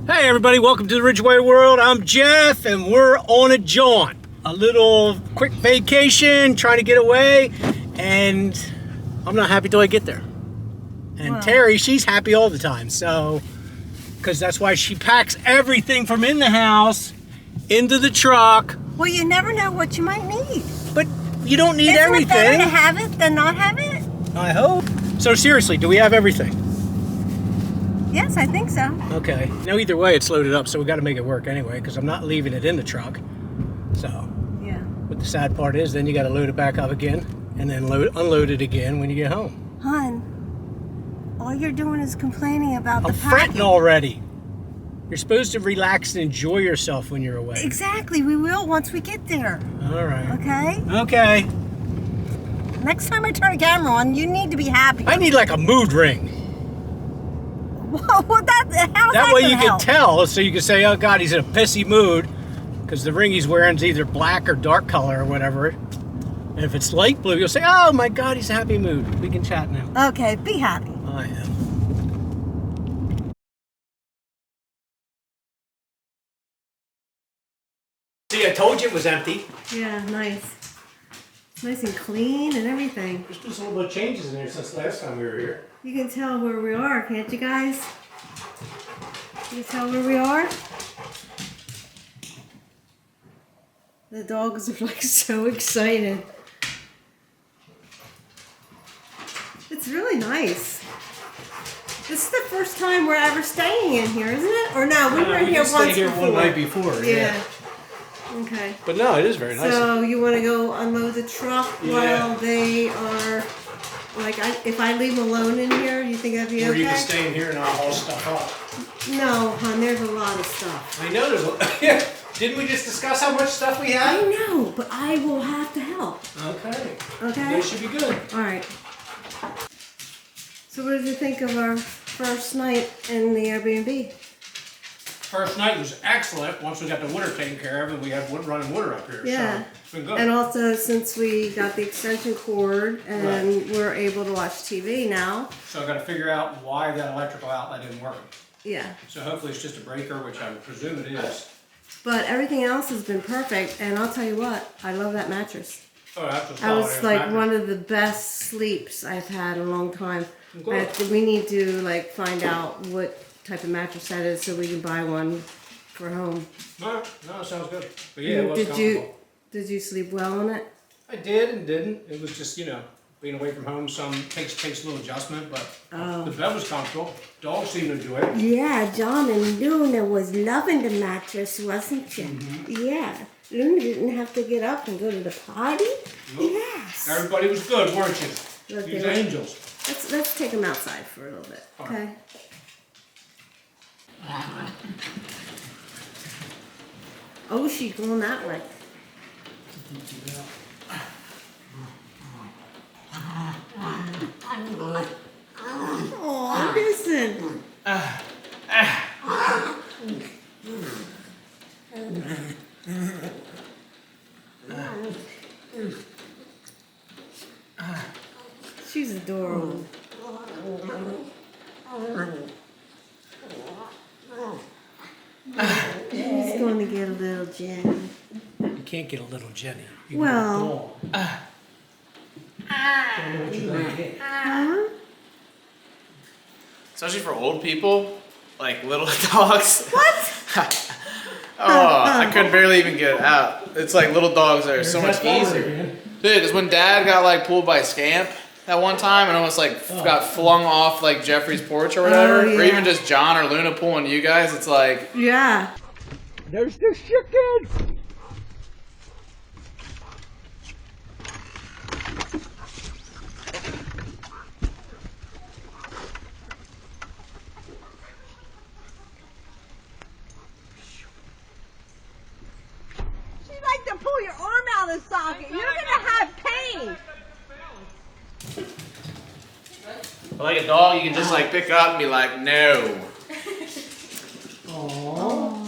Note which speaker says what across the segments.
Speaker 1: Hey everybody, welcome to the Ridgway world. I'm Jeff and we're on a jaunt. A little quick vacation, trying to get away, and I'm not happy till I get there. And Terry, she's happy all the time, so, because that's why she packs everything from in the house into the truck.
Speaker 2: Well, you never know what you might need.
Speaker 1: But you don't need
Speaker 2: Isn't
Speaker 1: everything.
Speaker 2: it better to have it than not have it?
Speaker 1: I hope. So seriously, do we have everything?
Speaker 2: Yes, I think so.
Speaker 1: Okay. Now either way, it's loaded up, so we got to make it work anyway, because I'm not leaving it in the truck. So.
Speaker 2: Yeah.
Speaker 1: But the sad part is, then you got to load it back up again, and then unload it again when you get home.
Speaker 2: Hon, all you're doing is complaining about the
Speaker 1: I'm
Speaker 2: packing.
Speaker 1: fretting already. You're supposed to relax and enjoy yourself when you're away.
Speaker 2: Exactly, we will once we get there.
Speaker 1: All right.
Speaker 2: Okay?
Speaker 1: Okay.
Speaker 2: Next time I turn a camera on, you need to be happy.
Speaker 1: I need like a mood ring.
Speaker 2: Well, how's
Speaker 1: That way you can tell, so you can say, oh God, he's in a pissy mood, because the ring he's wearing is either black or dark color or whatever. And if it's light blue, you'll say, oh my God, he's in a happy mood. We can chat now.
Speaker 2: Okay, be happy.
Speaker 1: I am. See, I told you it was empty.
Speaker 2: Yeah, nice. Nice and clean and everything.
Speaker 1: There's just a little bit of changes in there since last time we were here.
Speaker 2: You can tell where we are, can't you guys? You can tell where we are? The dogs are like so excited. It's really nice. This is the first time we're ever staying in here, isn't it? Or no, we were in here once before.
Speaker 1: one night before.
Speaker 2: Yeah. Okay.
Speaker 1: But no, it is very nice.
Speaker 2: So you want to go unload the truck while they are, like, if I leave them alone in here, you think that'd be okay?
Speaker 1: Or you can stay in here and I'll haul stuff up.
Speaker 2: No, hon, there's a lot of stuff.
Speaker 1: I know there's a Didn't we just discuss how much stuff we
Speaker 2: I
Speaker 1: have?
Speaker 2: know, but I will have to help.
Speaker 1: Okay.
Speaker 2: Okay?
Speaker 1: They should be good.
Speaker 2: All right. So what did you think of our first night in the Airbnb?
Speaker 1: First night was excellent. Once we got the water taken care of, and we had running water up here.
Speaker 2: Yeah.
Speaker 1: So it's been good.
Speaker 2: And also, since we got the extension cord and we're able to watch TV now.
Speaker 1: So I got to figure out why that electrical outlet didn't work.
Speaker 2: Yeah.
Speaker 1: So hopefully it's just a breaker, which I presume it is.
Speaker 2: But everything else has been perfect, and I'll tell you what, I love that mattress.
Speaker 1: Oh, that's a
Speaker 2: That
Speaker 1: solid
Speaker 2: was like
Speaker 1: mattress.
Speaker 2: one of the best sleeps I've had in a long time.
Speaker 1: Good.
Speaker 2: We need to like find out what type of mattress that is so we can buy one for home.
Speaker 1: No, it sounds good. But yeah, it was
Speaker 2: Did
Speaker 1: comfortable.
Speaker 2: you sleep well on it?
Speaker 1: I did and didn't. It was just, being away from home, takes a little adjustment, but the bed was comfortable. Dogs seemed to enjoy it.
Speaker 2: Yeah, John and Luna was loving the mattress, wasn't she?
Speaker 1: Mm-hmm.
Speaker 2: Yeah. Luna didn't have to get up and go to the party.
Speaker 1: Nope.
Speaker 2: Yes.
Speaker 1: Everybody was good, weren't you?
Speaker 2: Look,
Speaker 1: These
Speaker 2: they were-
Speaker 1: angels.
Speaker 2: Let's take them outside for a little bit, okay? Oh, she's going that way. Oh, listen. She's adorable. He's going to get a little Jenny.
Speaker 1: You can't get a little Jenny. You
Speaker 2: Well.
Speaker 1: Don't know what you're gonna get.
Speaker 2: Huh?
Speaker 3: Especially for old people, like little dogs.
Speaker 2: What?
Speaker 3: Oh, I could barely even get it out. It's like little dogs are so much
Speaker 1: That's
Speaker 3: easier.
Speaker 1: forward, man.
Speaker 3: Dude, because when Dad got like pulled by a scamp that one time and almost like got flung off like Jeffrey's porch or whatever,
Speaker 2: Oh,
Speaker 3: or
Speaker 2: yeah.
Speaker 3: even just John or Luna pulling you guys, it's like,
Speaker 2: Yeah.
Speaker 1: There's the chicken!
Speaker 2: She'd like to pull your arm out of the socket. You're gonna have pain.
Speaker 3: like a dog you can just like pick up and be like, no.
Speaker 2: Oh,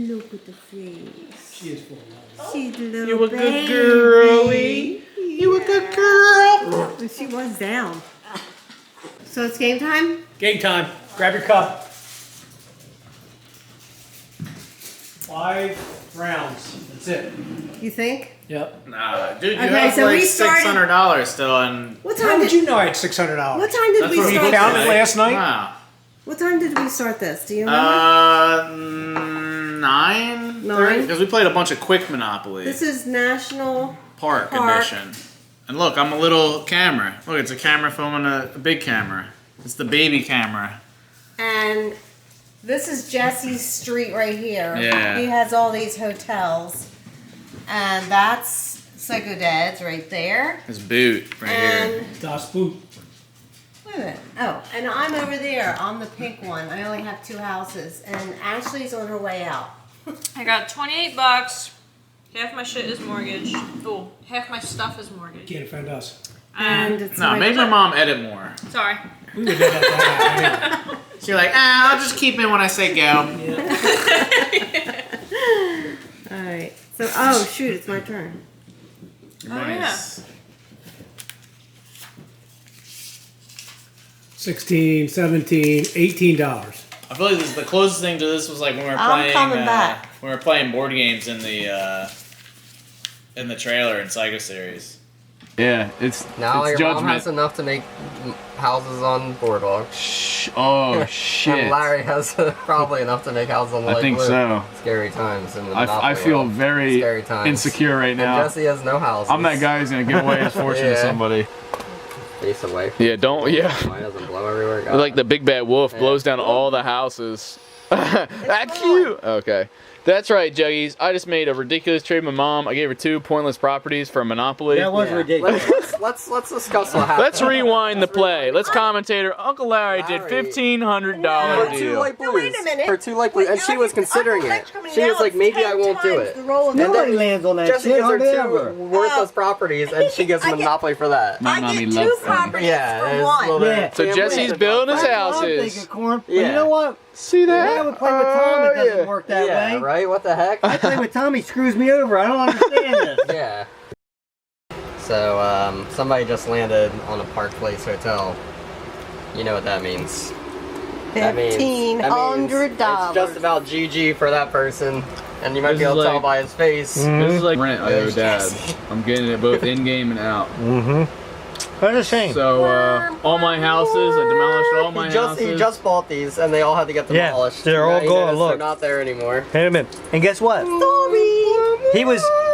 Speaker 2: look at the face.
Speaker 1: She is full of love.
Speaker 2: She's a little
Speaker 3: You a
Speaker 2: baby.
Speaker 3: good girlie. You a good girl.
Speaker 2: But she was down. So it's game time?
Speaker 1: Game time. Grab your cup. 5 rounds. That's it.
Speaker 2: You think?
Speaker 1: Yep.
Speaker 3: Nah, dude, you
Speaker 2: Okay,
Speaker 3: have
Speaker 2: so
Speaker 3: like
Speaker 2: we started-
Speaker 3: $600 still, and
Speaker 2: What
Speaker 1: How
Speaker 2: time
Speaker 1: did
Speaker 2: did
Speaker 1: you know I had $600?
Speaker 2: What time did
Speaker 3: that's
Speaker 2: we
Speaker 3: what
Speaker 2: start
Speaker 3: we
Speaker 1: counted
Speaker 2: this?
Speaker 1: last night?
Speaker 3: Wow.
Speaker 2: What time did we start this? Do you remember?
Speaker 3: 9?
Speaker 2: 9?
Speaker 3: Because we played a bunch of quick Monopoly.
Speaker 2: This is National
Speaker 3: Park Edition. And look, I'm a little camera. Look, it's a camera filming a big camera. It's the baby camera.
Speaker 2: And this is Jesse's street right here.
Speaker 3: Yeah.
Speaker 2: He has all these hotels. And that's Psycho Dad's right there.
Speaker 3: His boot right here.
Speaker 2: And
Speaker 1: Das Boot.
Speaker 2: wait a minute. Oh, and I'm over there on the pink one. I only have 2 houses. And Ashley's on her way out.
Speaker 4: I got $28. Half my shit is mortgaged. Oh, half my stuff is mortgaged.
Speaker 1: Can't offend us.
Speaker 2: And it's
Speaker 3: No, make my mom edit more.
Speaker 4: Sorry.
Speaker 1: We would do that anyway.
Speaker 3: So you're like, I'll just keep in when I say go.
Speaker 2: Alright. So, oh shoot, it's my turn.
Speaker 3: Your
Speaker 4: Oh,
Speaker 3: money's-
Speaker 1: 16, 17, $18.
Speaker 3: I feel like this, the closest thing to this was like when we were
Speaker 2: I'm
Speaker 3: playing.
Speaker 2: coming back.
Speaker 3: When we were playing board games in the trailer in Psycho Series.
Speaker 5: Yeah, it's
Speaker 6: Now
Speaker 5: it's
Speaker 6: your
Speaker 5: judgment.
Speaker 6: mom has enough to make houses on Boardwalk.
Speaker 5: Oh shit!
Speaker 6: And Larry has probably enough to make houses on the
Speaker 5: I
Speaker 6: Lake
Speaker 5: think
Speaker 6: Blue.
Speaker 5: so.
Speaker 6: Scary times in the
Speaker 5: I
Speaker 6: Monopoly
Speaker 5: feel
Speaker 6: world.
Speaker 5: very
Speaker 6: Scary times.
Speaker 5: insecure right
Speaker 6: And
Speaker 5: now.
Speaker 6: Jesse has no houses.
Speaker 5: I'm that guy who's gonna give away his fortune to
Speaker 6: Yeah.
Speaker 5: somebody.
Speaker 6: Face away.
Speaker 5: Yeah, don't. Yeah.
Speaker 6: Why doesn't blow everywhere? God.
Speaker 5: Like the big bad wolf blows down all the houses. That's cute. Okay. That's right, Juggies. I just made a ridiculous trade with my mom. I gave her 2 pointless properties for Monopoly.
Speaker 7: That was ridiculous.
Speaker 6: Let's discuss what happened.
Speaker 5: Let's rewind the play. Let's commentator. Uncle Larry did $1,500
Speaker 6: For 2
Speaker 5: deal.
Speaker 6: light blues.
Speaker 2: wait a minute.
Speaker 6: For 2 light blues, and she was considering it. She was like, maybe I won't do it.
Speaker 7: Nobody lands on that
Speaker 6: Jesse
Speaker 7: shit,
Speaker 6: gives her
Speaker 7: hardly
Speaker 6: 2
Speaker 7: ever.
Speaker 6: worthless properties, and she gets
Speaker 2: I get-
Speaker 6: Monopoly for that.
Speaker 5: My
Speaker 2: I
Speaker 5: mommy
Speaker 2: get 2
Speaker 5: loves them.
Speaker 2: properties
Speaker 6: Yeah,
Speaker 2: for
Speaker 6: it's a
Speaker 2: 1.
Speaker 6: little bit
Speaker 7: Yeah.
Speaker 5: So
Speaker 6: family
Speaker 5: Jesse's
Speaker 6: involved.
Speaker 5: building his
Speaker 7: That's what I'm
Speaker 5: houses.
Speaker 7: thinking, Corn. But
Speaker 6: Yeah.
Speaker 7: you know what?
Speaker 5: See that?
Speaker 7: When I would play with Tom, it doesn't
Speaker 5: yeah.
Speaker 7: work that
Speaker 6: Yeah,
Speaker 7: way.
Speaker 6: right? What the heck?
Speaker 7: I play with Tom, he screws me over. I don't understand this.
Speaker 6: Yeah. So, somebody just landed on a Park Place hotel. You know what that means.
Speaker 2: $1,500.
Speaker 6: It's just about GG for that person. And you might
Speaker 5: This
Speaker 6: be able
Speaker 5: is
Speaker 6: to tell
Speaker 5: like-
Speaker 6: by his face.
Speaker 5: This is like rent I owe Dad. I'm getting it both in game and out.
Speaker 7: That's a shame.
Speaker 5: So all my houses, I demolished all my
Speaker 6: He
Speaker 5: houses.
Speaker 6: just bought these, and they all had to get
Speaker 7: Yeah,
Speaker 6: demolished.
Speaker 7: they're all
Speaker 6: Now you
Speaker 7: gone,
Speaker 6: notice
Speaker 7: look.
Speaker 6: They're not there anymore.
Speaker 7: Wait a minute. And guess what?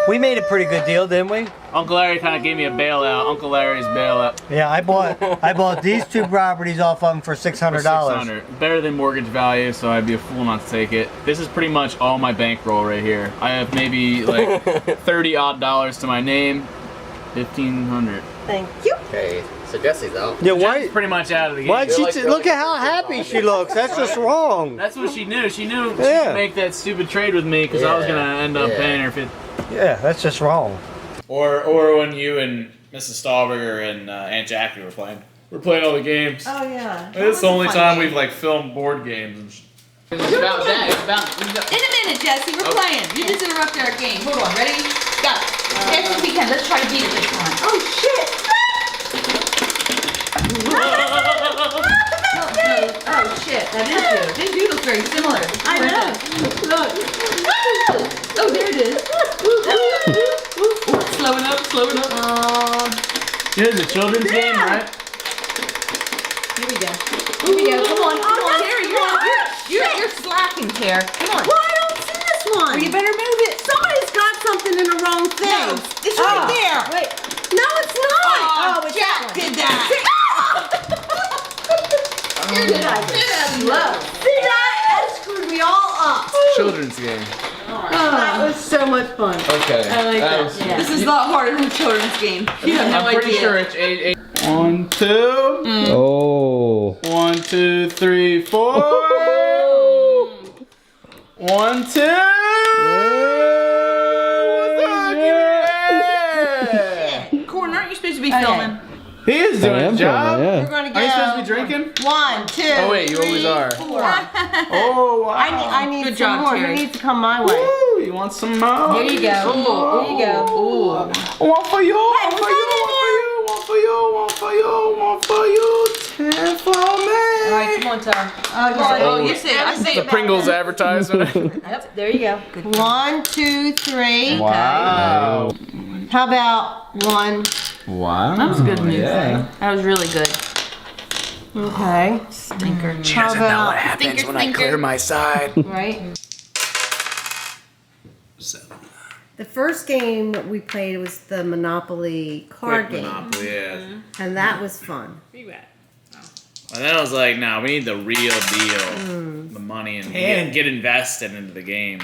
Speaker 7: We made a pretty good deal, didn't we?
Speaker 5: Uncle Larry kind of gave me a bailout. Uncle Larry's bailout.
Speaker 7: Yeah, I bought these 2 properties off of them for $600.
Speaker 5: $600. Better than mortgage value, so I'd be a fool not to take it. This is pretty much all my bankroll right here. I have maybe like 30 odd dollars to my name. 1,500.
Speaker 2: Thank you.
Speaker 6: Okay, so Jesse's out.
Speaker 7: Yeah,
Speaker 5: Jesse's pretty much out of the game.
Speaker 7: Why'd she
Speaker 6: Like
Speaker 7: look at how happy she looks? That's just wrong.
Speaker 5: That's what she knew. She knew she
Speaker 7: Yeah.
Speaker 5: could make that stupid trade with me because I was
Speaker 6: Yeah,
Speaker 5: gonna end up
Speaker 6: yeah.
Speaker 5: paying her 50.
Speaker 7: Yeah, that's just wrong.
Speaker 3: Or when you and Mrs. Stahlberger and Aunt Jackie were playing. We're playing all the games.
Speaker 2: Oh yeah.
Speaker 3: It's the only time we've like filmed board games and
Speaker 5: It's about that. It's about.
Speaker 4: In a minute, Jesse. We're playing. You just interrupted our game. Hold on. Ready? Go. Fast as we can. Let's try to beat it this time.
Speaker 2: Oh shit!
Speaker 4: Oh shit. That is you. They do look very similar.
Speaker 2: I know.
Speaker 4: Look. Oh, there it is. Slowing up. Slowing up.
Speaker 5: It is a children's game, right?
Speaker 4: Here we go. Here we go. Come on. Come on, Terry. You're slacking, Terry. Come on.
Speaker 2: Well, I don't see this one.
Speaker 4: Well, you better move it.
Speaker 2: Somebody's got something in the wrong thing.
Speaker 4: No, it's right there.
Speaker 2: Wait. No, it's not.
Speaker 4: Oh, Jack did that.
Speaker 2: Here did I do? See that? That screwed me all up.
Speaker 5: Children's game.
Speaker 2: That was so much fun.
Speaker 5: Okay.
Speaker 4: I like that.
Speaker 5: was-
Speaker 4: This is a lot harder than a children's game. You have no
Speaker 5: I'm pretty
Speaker 4: idea.
Speaker 5: sure it's 8. 1, 2.
Speaker 7: Oh.
Speaker 5: 1, 2, 3, 4. 1, 2.
Speaker 4: Corn, aren't you supposed to be filming?
Speaker 5: He is doing his job.
Speaker 2: We're gonna go.
Speaker 5: Are you supposed to be drinking?
Speaker 2: 1, 2.
Speaker 5: Oh wait, you always are.
Speaker 2: 4.
Speaker 5: Oh wow.
Speaker 2: I need
Speaker 4: Good
Speaker 2: some
Speaker 4: job,
Speaker 2: more.
Speaker 4: Terry.
Speaker 2: You need to come my way.
Speaker 5: Ooh, you want some more?
Speaker 4: There you go. There you go. Ooh.
Speaker 5: One for you, one
Speaker 2: was
Speaker 5: for you,
Speaker 2: that in
Speaker 5: one for you, one for you, one for you, one for you.
Speaker 2: 10 for me.
Speaker 4: All right, come on, Tom. Oh, you see it. I see
Speaker 5: The
Speaker 4: it.
Speaker 5: Pringles advertisement.
Speaker 4: Yep, there you go. Good.
Speaker 2: 1, 2, 3.
Speaker 6: Wow.
Speaker 2: How about 1?
Speaker 6: Wow.
Speaker 4: That was good news. That was really good.
Speaker 2: Okay.
Speaker 4: Stinker.
Speaker 2: How about,
Speaker 3: happens when I clear my side.
Speaker 2: right? The first game that we played was the Monopoly card game.
Speaker 3: Monopoly, yeah.
Speaker 2: And that was fun.
Speaker 3: And then I was like, no, we need the real deal. The money and get invested into the game.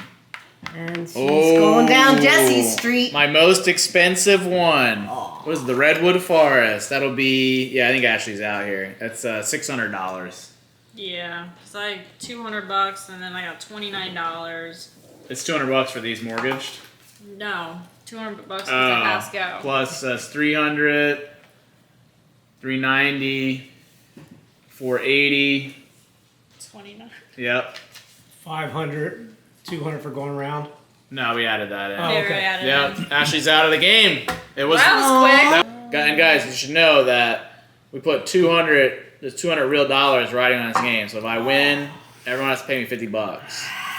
Speaker 2: And she's going down Jessie Street.
Speaker 3: My most expensive one was the Redwood Forest. That'll be, I think Ashley's out here. That's $600.
Speaker 8: Yeah, it's like $200 and then I got $29.
Speaker 3: It's $200 for these mortgaged.
Speaker 8: No, $200 because I has go.
Speaker 3: Plus that's $300, $390, $480.
Speaker 8: 29.
Speaker 3: Yep.
Speaker 1: 500, 200 for going around.
Speaker 3: No, we added that in.
Speaker 1: Oh,
Speaker 8: There,
Speaker 1: okay.
Speaker 8: I added
Speaker 3: Yep.
Speaker 8: in.
Speaker 3: Ashley's out of the game. It was.
Speaker 8: That was quick.
Speaker 3: And guys, you should know that we put 200. There's 200 real dollars riding on this game. So if I win, everyone has to pay me $50.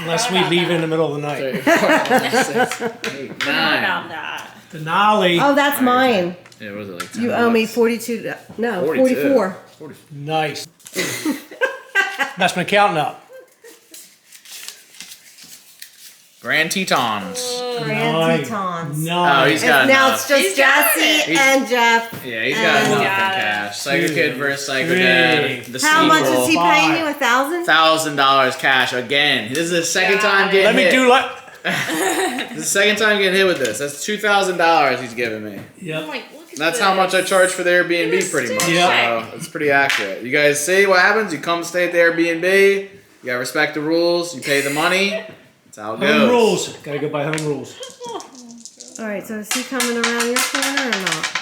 Speaker 1: Unless we leave in the middle of the night.
Speaker 3: 3, 4, 5, 6, 8,
Speaker 8: Forgot
Speaker 3: 9.
Speaker 8: about that.
Speaker 1: Denali.
Speaker 2: Oh, that's mine.
Speaker 3: Yeah, what was it like? 10
Speaker 2: You owe me
Speaker 3: bucks?
Speaker 2: 42. No,
Speaker 3: 42.
Speaker 2: 44.
Speaker 1: Nice. That's my counting up.
Speaker 3: Grand Tetons.
Speaker 2: Grand Tetons.
Speaker 3: Oh, he's got
Speaker 2: Now
Speaker 3: enough.
Speaker 2: it's just
Speaker 8: He's got
Speaker 2: Jesse
Speaker 8: it.
Speaker 2: and Jeff.
Speaker 3: Yeah, he's got enough in
Speaker 8: got it.
Speaker 3: cash. Psycho
Speaker 1: Two,
Speaker 3: Kid versus Psycho
Speaker 1: three.
Speaker 3: Dad. The
Speaker 2: How much is he
Speaker 3: sequel.
Speaker 2: paying you? 1,000?
Speaker 3: $1,000 cash again. This is the second time getting
Speaker 1: Let me
Speaker 3: hit.
Speaker 1: do like.
Speaker 3: This is the second time getting hit with this. That's $2,000 he's giving me.
Speaker 1: Yep.
Speaker 8: Like, look at
Speaker 3: That's
Speaker 8: this.
Speaker 3: how much I charge for the Airbnb, pretty much.
Speaker 1: Yeah.
Speaker 3: So it's pretty accurate. You guys see what happens? You come stay at the Airbnb. You gotta respect the rules. You pay the money. That's how it goes.
Speaker 1: Home rules. Gotta go by home rules.
Speaker 2: All right, so is he coming around your corner or not?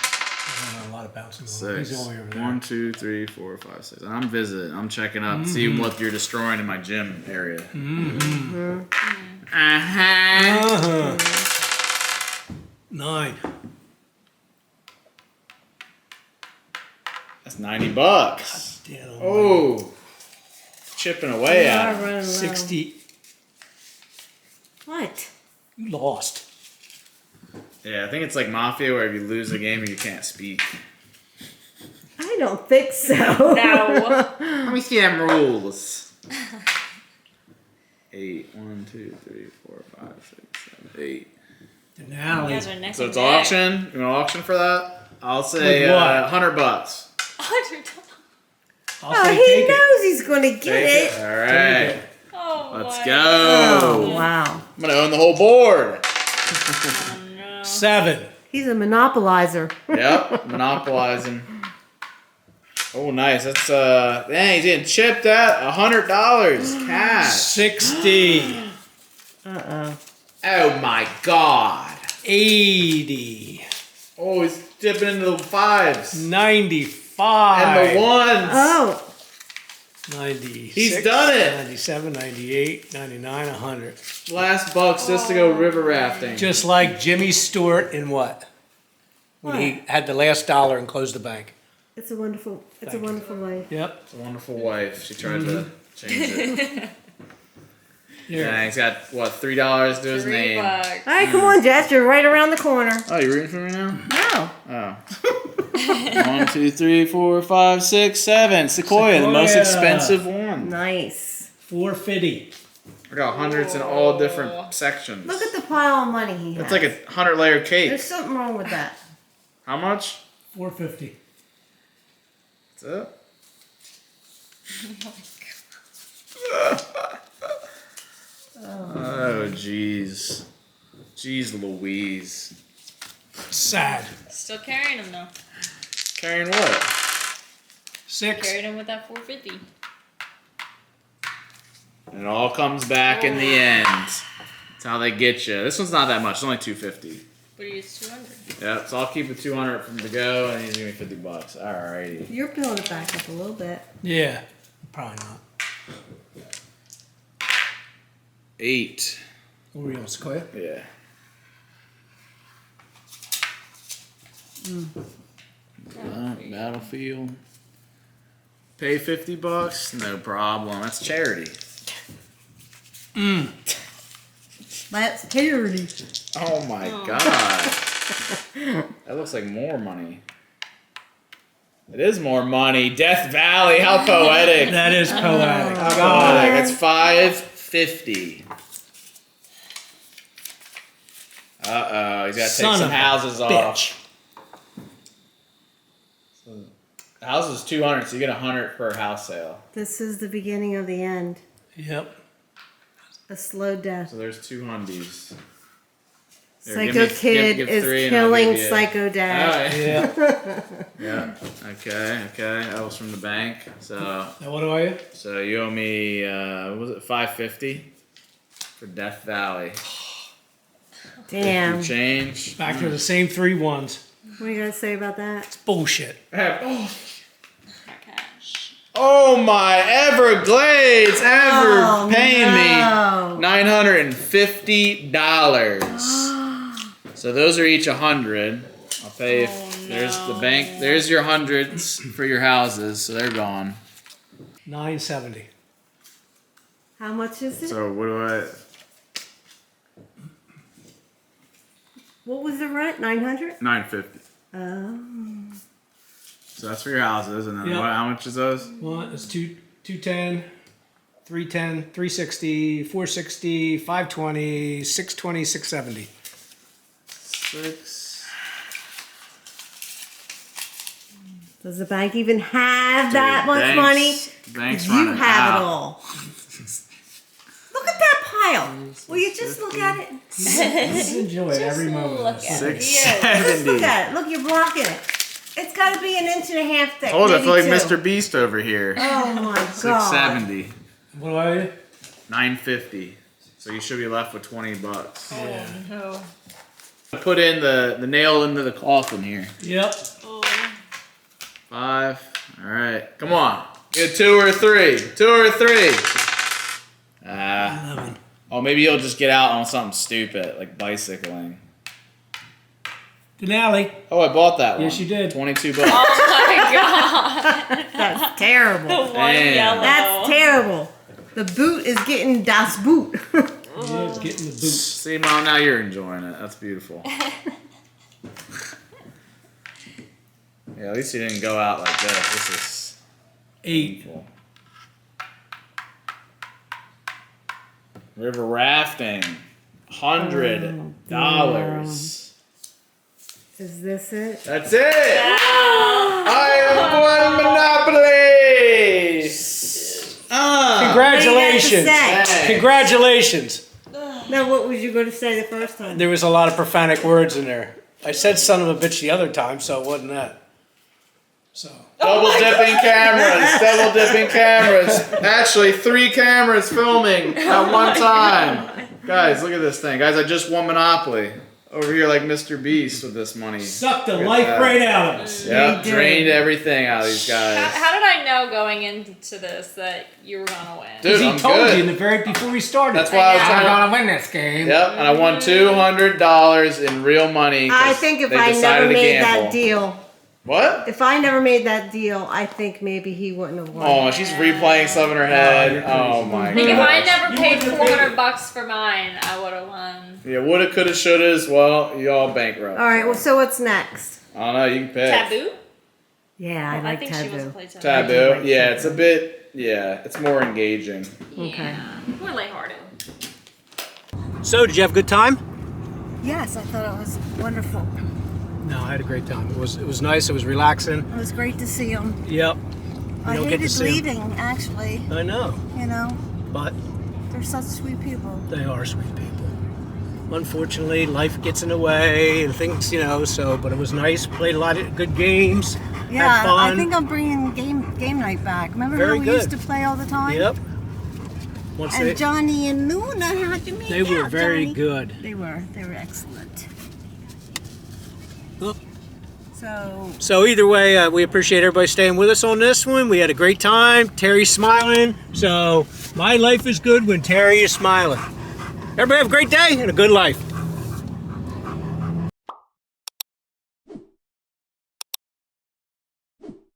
Speaker 1: A lot of bouncing. He's
Speaker 3: 6.
Speaker 1: all the way over there.
Speaker 3: 1, 2, 3, 4, 5, 6. And I'm visiting. I'm checking up, seeing what you're destroying in my gym area. Uh-huh.
Speaker 1: 9.
Speaker 3: That's $90.
Speaker 1: Damn.
Speaker 3: Oh, chipping away
Speaker 2: You
Speaker 3: at
Speaker 2: are
Speaker 3: it.
Speaker 2: running low.
Speaker 1: 60.
Speaker 2: What?
Speaker 1: You lost.
Speaker 3: Yeah, I think it's like Mafia where if you lose a game, you can't speak.
Speaker 2: I don't think so.
Speaker 8: No.
Speaker 3: Let me see them rules. 8. 1, 2, 3, 4, 5, 6, 7, 8.
Speaker 8: You
Speaker 1: Denali.
Speaker 8: guys are neck
Speaker 3: So
Speaker 8: and
Speaker 3: it's
Speaker 8: neck.
Speaker 3: auction. You want to auction for that? I'll say
Speaker 1: With what?
Speaker 3: $100.
Speaker 1: I'll
Speaker 2: Oh,
Speaker 1: say
Speaker 2: he
Speaker 1: take it.
Speaker 2: knows he's going to get
Speaker 3: Take
Speaker 2: it.
Speaker 3: All right.
Speaker 8: Oh,
Speaker 3: Let's
Speaker 8: my
Speaker 3: go.
Speaker 2: Oh, wow.
Speaker 3: I'm gonna own the whole board.
Speaker 8: God, no.
Speaker 1: 7.
Speaker 2: He's a monopolizer.
Speaker 3: Yep, monopolizing. Oh, nice. That's dang, he's getting chipped at $100 cash.
Speaker 1: 60.
Speaker 2: Uh-oh.
Speaker 3: Oh my God.
Speaker 1: 80.
Speaker 3: Oh, he's dipping into the 5s
Speaker 1: 95.
Speaker 3: and the 1s.
Speaker 2: Oh,
Speaker 1: 96.
Speaker 3: He's done it.
Speaker 1: 97, 98, 99, 100.
Speaker 3: Last bucks just to go river rafting.
Speaker 1: Just like Jimmy Stewart in what? When he had the last dollar and closed the bank.
Speaker 2: it's a wonderful life.
Speaker 1: Yep.
Speaker 3: It's a wonderful wife. She tried to change it.
Speaker 1: Here.
Speaker 3: Yeah, he's got what, $3 to his name.
Speaker 2: All right, come on, Jess. You're right around the corner.
Speaker 3: Oh, you rooting for me now?
Speaker 2: No.
Speaker 3: Oh. 1, 2, 3, 4, 5, 6, 7. Sequoia, the most
Speaker 1: Sequoia.
Speaker 3: expensive one.
Speaker 2: Nice.
Speaker 1: 450.
Speaker 3: I got hundreds in all different sections.
Speaker 2: Look at the pile of money he has.
Speaker 3: It's like a 100-layer cake.
Speaker 2: There's something wrong with that.
Speaker 3: How much?
Speaker 1: 450.
Speaker 3: That's it. Oh, jeez. Jeez Louise.
Speaker 1: Sad.
Speaker 8: Still carrying him though.
Speaker 3: Carrying what?
Speaker 1: 6.
Speaker 8: Carried him with that 450.
Speaker 3: And it all comes back in the end. That's how they get you. This one's not that much. It's only $250.
Speaker 8: But he used 200.
Speaker 3: Yep, so I'll keep the 200 from to go, and he's gonna give me $50. Alrighty.
Speaker 2: You're building it back up a little bit.
Speaker 1: Yeah. Probably not.
Speaker 3: 8.
Speaker 1: What were you on, Sequoia?
Speaker 3: Yeah. Battlefield. Pay $50? No problem. That's charity.
Speaker 2: That's charity.
Speaker 3: Oh my god. That looks like more money. It is more money. Death Valley, how poetic.
Speaker 1: That is poetic.
Speaker 3: How
Speaker 1: God.
Speaker 3: poetic. It's $550. Uh-oh, he's got to take
Speaker 1: Son
Speaker 3: some
Speaker 1: of a
Speaker 3: houses off.
Speaker 1: bitch.
Speaker 3: The house is $200, so you get $100 per house sale.
Speaker 2: This is the beginning of the end.
Speaker 1: Yep.
Speaker 2: A slow death.
Speaker 3: So there's 2 hundies. Here,
Speaker 2: Psycho Kid
Speaker 3: give
Speaker 2: is
Speaker 3: 3 and I'll
Speaker 2: killing
Speaker 3: give you-
Speaker 2: Psycho Dad.
Speaker 3: Oh,
Speaker 1: Yeah.
Speaker 3: yeah. Okay. That was from the bank. So
Speaker 1: Now what do I owe?
Speaker 3: So you owe me, what was it, $550 for Death Valley.
Speaker 2: Damn.
Speaker 3: Change.
Speaker 1: Back to the same 3 ones.
Speaker 2: What do you guys say about that?
Speaker 1: It's bullshit.
Speaker 3: Oh my Everglades!
Speaker 2: Oh,
Speaker 3: Paying
Speaker 2: no.
Speaker 3: me $950. So those are each 100. I'll pay there's the bank. There's your hundreds for your houses, so they're gone.
Speaker 1: $970.
Speaker 2: How much is it?
Speaker 3: So what do I?
Speaker 2: What was the rent? 900?
Speaker 3: $950.
Speaker 2: Oh.
Speaker 3: So that's for your houses, and then
Speaker 1: Yep.
Speaker 3: how much is those?
Speaker 1: Well, it's 210, 310, 360, 460, 520, 620, 670.
Speaker 3: 6.
Speaker 2: Does the bank even have that much money?
Speaker 3: Bank's
Speaker 2: You
Speaker 3: running
Speaker 2: have
Speaker 3: out.
Speaker 2: it all. Look at that pile. Will you just look at it?
Speaker 1: Just enjoy it every moment.
Speaker 8: Look at it.
Speaker 2: Just look
Speaker 3: 670.
Speaker 2: at it. Look, you're blocking it. It's got to be 1.5 inches thick.
Speaker 3: Hold it, I feel like
Speaker 2: maybe 2.
Speaker 3: Mr. Beast over here.
Speaker 2: Oh my god.
Speaker 3: 670.
Speaker 1: What do I owe?
Speaker 3: $950. So you should be left with $20.
Speaker 1: Yeah.
Speaker 8: No.
Speaker 3: Put in the nail into the coffin here.
Speaker 1: Yep.
Speaker 3: 5. All right, come on. Get 2 or 3. 2 or 3.
Speaker 1: 11.
Speaker 3: Oh, maybe you'll just get out on something stupid like bicycling.
Speaker 1: Denali.
Speaker 3: Oh, I bought that one.
Speaker 1: Yes, you did.
Speaker 3: $22.
Speaker 8: Oh my god.
Speaker 2: That's terrible.
Speaker 8: One
Speaker 3: Damn.
Speaker 8: yellow.
Speaker 2: That's terrible. The boot is getting das Boot.
Speaker 1: Yeah, it's getting the boots.
Speaker 3: See, Mom, now you're enjoying it. That's beautiful. Yeah, at least you didn't go out like this. This is
Speaker 1: 8.
Speaker 3: painful. River rafting, $100.
Speaker 2: Is this it?
Speaker 3: That's it. I have won Monopoly.
Speaker 1: Congratulations.
Speaker 2: What do you have to
Speaker 3: Hey.
Speaker 1: Congratulations.
Speaker 2: Now, what was you going to say the first time?
Speaker 1: There was a lot of profanic words in there. I said son of a bitch the other time, so it wasn't that. So.
Speaker 3: Double dipping cameras. Double dipping cameras. Actually, 3 cameras filming at one time. Guys, look at this thing. Guys, I just won Monopoly. Over here like Mr. Beast with this money.
Speaker 1: Sucked the
Speaker 3: Look at
Speaker 1: life
Speaker 3: that.
Speaker 1: right out of us.
Speaker 3: Yep,
Speaker 2: did.
Speaker 3: drained everything out of these guys.
Speaker 8: How did I know going into this that you were gonna win?
Speaker 3: Dude,
Speaker 1: He
Speaker 3: I'm
Speaker 1: told
Speaker 3: good.
Speaker 1: you in the very before we started.
Speaker 3: That's why I was trying to.
Speaker 7: gonna win this game.
Speaker 3: Yep, and I won $200 in real money. 'cause
Speaker 2: I think if
Speaker 3: they
Speaker 2: I
Speaker 3: decided
Speaker 2: never
Speaker 3: to
Speaker 2: made
Speaker 3: gamble.
Speaker 2: that deal,
Speaker 3: What?
Speaker 2: if I never made that deal, I think maybe he wouldn't have won.
Speaker 3: Oh, she's replaying stuff in her head. Oh my
Speaker 8: I think if I
Speaker 3: god.
Speaker 8: never paid $400 for mine, I would have won.
Speaker 3: Yeah, woulda, coulda, shoulda as well. You all bankrupt.
Speaker 2: All right, well, so what's next?
Speaker 3: I don't know. You can pick.
Speaker 8: Taboo?
Speaker 2: Yeah, I like
Speaker 8: think she wants to
Speaker 2: Taboo.
Speaker 8: play Taboo.
Speaker 3: Taboo.
Speaker 2: like
Speaker 3: Yeah,
Speaker 2: Taboo.
Speaker 3: it's a bit. Yeah, it's more engaging.
Speaker 2: Okay.
Speaker 8: Yeah. More lighthearted.
Speaker 1: So, did you have a good time?
Speaker 2: Yes, I thought it was wonderful.
Speaker 1: No, I had a great time. It was nice. It was relaxing.
Speaker 2: It was great to see him.
Speaker 1: Yep.
Speaker 2: I
Speaker 1: don't get to
Speaker 2: hated
Speaker 1: see 'em.
Speaker 2: leaving, actually.
Speaker 1: I know,
Speaker 2: You know,
Speaker 1: but
Speaker 2: they're such sweet people.
Speaker 1: they are sweet people. Unfortunately, life gets in the way and things, so, but it was nice. Played a lot of good games.
Speaker 2: Yeah,
Speaker 1: Had fun.
Speaker 2: I think I'm bringing game night back. Remember
Speaker 1: Very
Speaker 2: how we
Speaker 1: good.
Speaker 2: used to play all the time?
Speaker 1: Yep. Once
Speaker 2: And Johnny and Luna, how'd you make
Speaker 1: they were
Speaker 2: out,
Speaker 1: very
Speaker 2: Johnny?
Speaker 1: good.
Speaker 2: They were excellent.
Speaker 1: Oop.
Speaker 2: So,
Speaker 1: So either way, we appreciate everybody staying with us on this one. We had a great time. Terry's smiling. So my life is good when Terry is smiling. Everybody have a great day and a good life.